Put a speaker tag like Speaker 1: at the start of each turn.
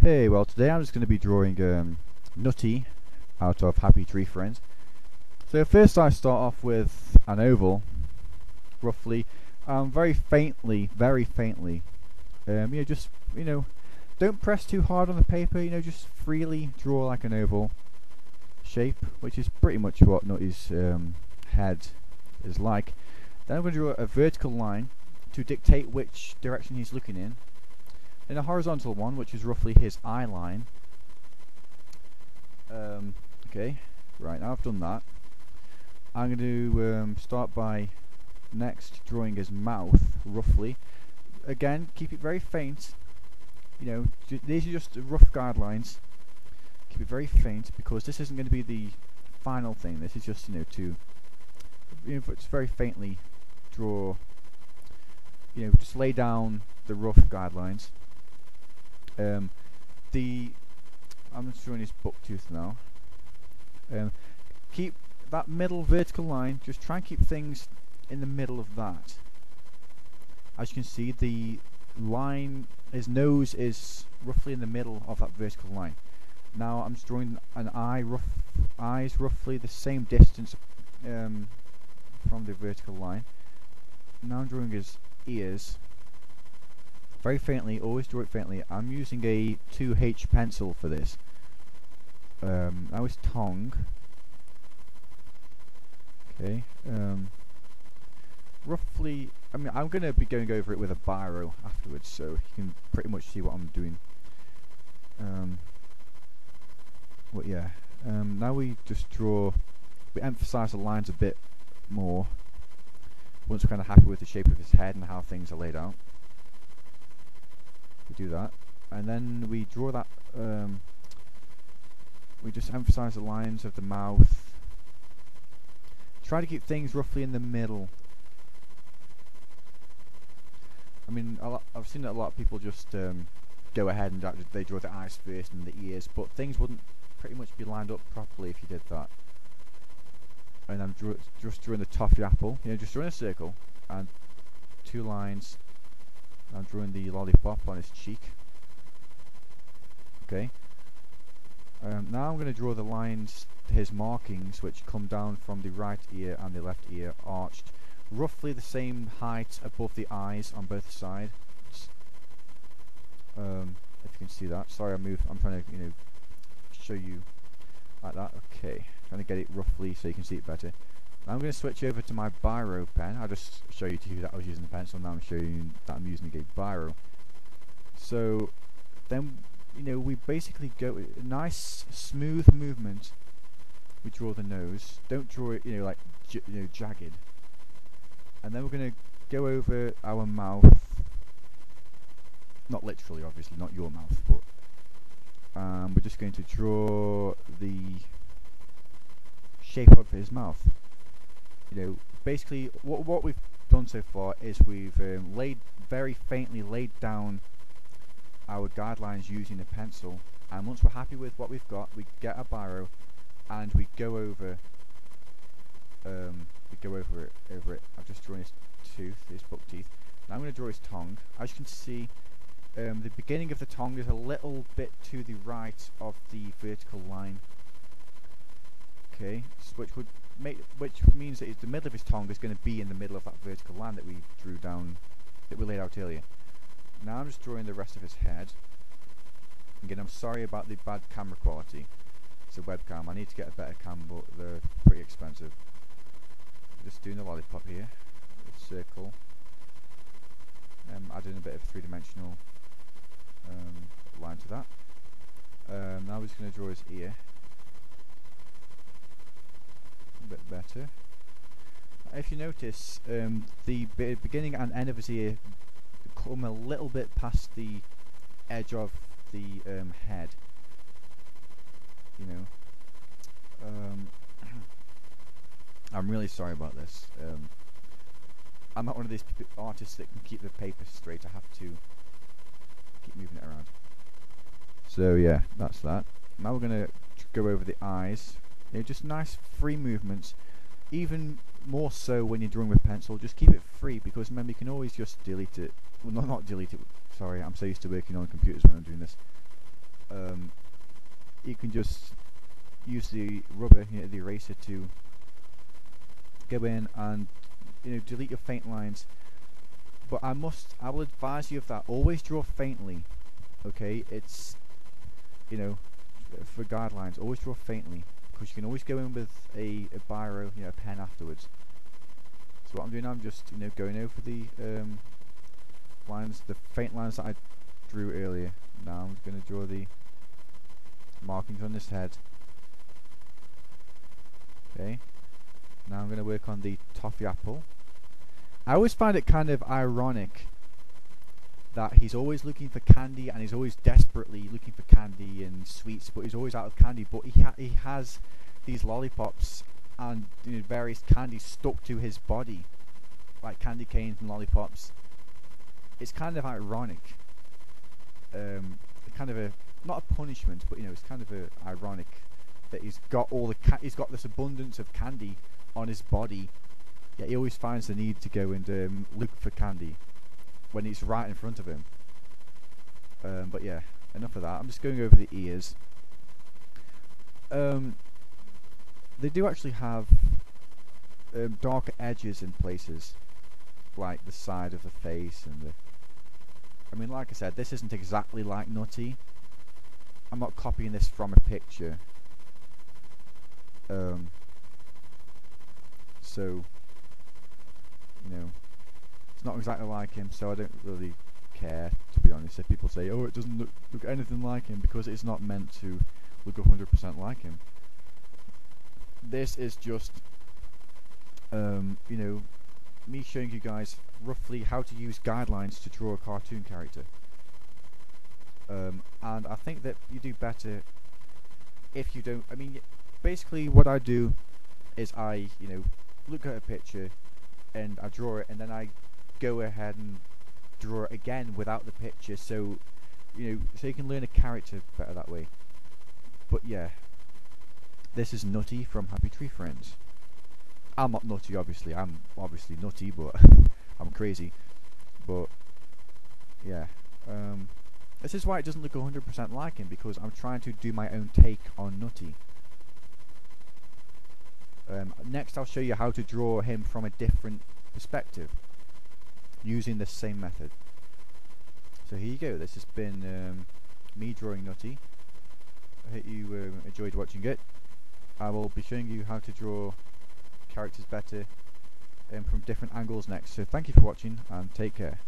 Speaker 1: Hey, well today I'm just going to be drawing Nutty out of Happy Tree Friends. So first I start off with an oval, roughly, very faintly, just, don't press too hard on the paper, just freely draw like an oval shape, which is pretty much what Nutty's head is like. Then I'm going to draw a vertical line to dictate which direction he's looking in. And a horizontal one, which is roughly his eye line. Okay, right, now I've done that. I'm going to start by next drawing his mouth, roughly. Again, keep it very faint. These are just rough guidelines. Keep it very faint, because this isn't going to be the final thing. This is just, just very faintly draw, just lay down the rough guidelines. I'm just drawing his buck tooth now. Keep that middle vertical line, just try and keep things in the middle of that. As you can see, the line, his nose is roughly in the middle of that vertical line. Now I'm just drawing an eyes roughly the same distance from the vertical line. Now I'm drawing his ears. Very faintly, always draw it faintly. I'm using a 2H pencil for this. Now his tongue. Okay. Roughly, I'm going to be going over it with a biro afterwards, so you can pretty much see what I'm doing. Now we just draw, we emphasize the lines a bit more once we're kind of happy with the shape of his head and how things are laid out. We do that, and then we draw that, we just emphasize the lines of the mouth. Try to keep things roughly in the middle. I've seen that a lot of people just go ahead and they draw the eyes first and the ears, but things wouldn't pretty much be lined up properly if you did that. And I'm just drawing the toffee apple, just drawing a circle and two lines. I'm drawing the lollipop on his cheek. Okay. Now I'm going to draw the lines, his markings, which come down from the right ear and the left ear, arched, roughly the same height above the eyes on both sides. If you can see that. Sorry, I'm trying to, show you like that. Okay. Trying to get it roughly so you can see it better. Now I'm going to switch over to my biro pen. I'll just show you to you that I was using the pencil. Now I'm showing you that I'm using a biro. So then, we basically go a nice smooth movement. We draw the nose. Don't draw it, like jagged. And then we're going to go over our mouth. Not literally, obviously, not your mouth, but we're just going to draw the shape of his mouth. Basically what we've done so far is we've very faintly laid down our guidelines using a pencil, and once we're happy with what we've got, we get a biro and we go over it. I've just drawn his tooth, his buck teeth. Now I'm going to draw his tongue. As you can see, the beginning of the tongue is a little bit to the right of the vertical line. Okay, which means that the middle of his tongue is going to be in the middle of that vertical line that we drew down, that we laid out earlier. Now I'm just drawing the rest of his head. Again, I'm sorry about the bad camera quality. It's a webcam. I need to get a better cam, but they're pretty expensive. Just doing the lollipop here, a circle. Adding a bit of three-dimensional line to that. Now we're just going to draw his ear. A bit better. If you notice, the beginning and end of his ear come a little bit past the edge of the head. I'm really sorry about this. I'm not one of these artists that can keep the paper straight. I have to keep moving it around. So yeah, that's that. Now we're going to go over the eyes. Just nice free movements. Even more so when you're drawing with pencil, just keep it free, because remember, you can always just delete it. Well, not delete it. Sorry, I'm so used to working on computers when I'm doing this. you can just use the rubber, the eraser, to go in and delete your faint lines. But I will advise you of that. Always draw faintly. Okay, it's for guidelines. Always draw faintly, because you can always go in with a biro, a pen afterwards. So what I'm doing, I'm just going over the lines, the faint lines that I drew earlier. Now I'm going to draw the markings on this head. Okay. Now I'm going to work on the toffee apple. I always find it kind of ironic that he's always looking for candy, and he's always desperately looking for candy and sweets, but he's always out of candy. But he has these lollipops and various candies stuck to his body, like candy canes and lollipops. It's kind of ironic. Kind of not a punishment, but it's kind of ironic that he's got he's got this abundance of candy on his body, yet he always finds the need to go and look for candy when it's right in front of him. But yeah, enough of that. I'm just going over the ears. They do actually have darker edges in places, like the side of the face and the... I mean, like I said, this isn't exactly like Nutty. I'm not copying this from a picture. So, it's not exactly like him, so I don't really care, to be honest, if people say, oh, it doesn't look anything like him, because it's not meant to look 100% like him. This is just, me showing you guys roughly how to use guidelines to draw a cartoon character. And I think that you do better if you don't... I mean, basically what I do is I, look at a picture and I draw it, and then I go ahead and draw it again without the picture, so so you can learn a character better that way. But yeah, this is Nutty from Happy Tree Friends. I'm not nutty, obviously. I'm obviously nutty, but I'm crazy. But yeah, this is why it doesn't look 100% like him, because I'm trying to do my own take on Nutty. Next I'll show you how to draw him from a different perspective using the same method. So here you go. This has been me drawing Nutty. I hope you enjoyed watching it. I will be showing you how to draw characters better from different angles next. So thank you for watching, and take care.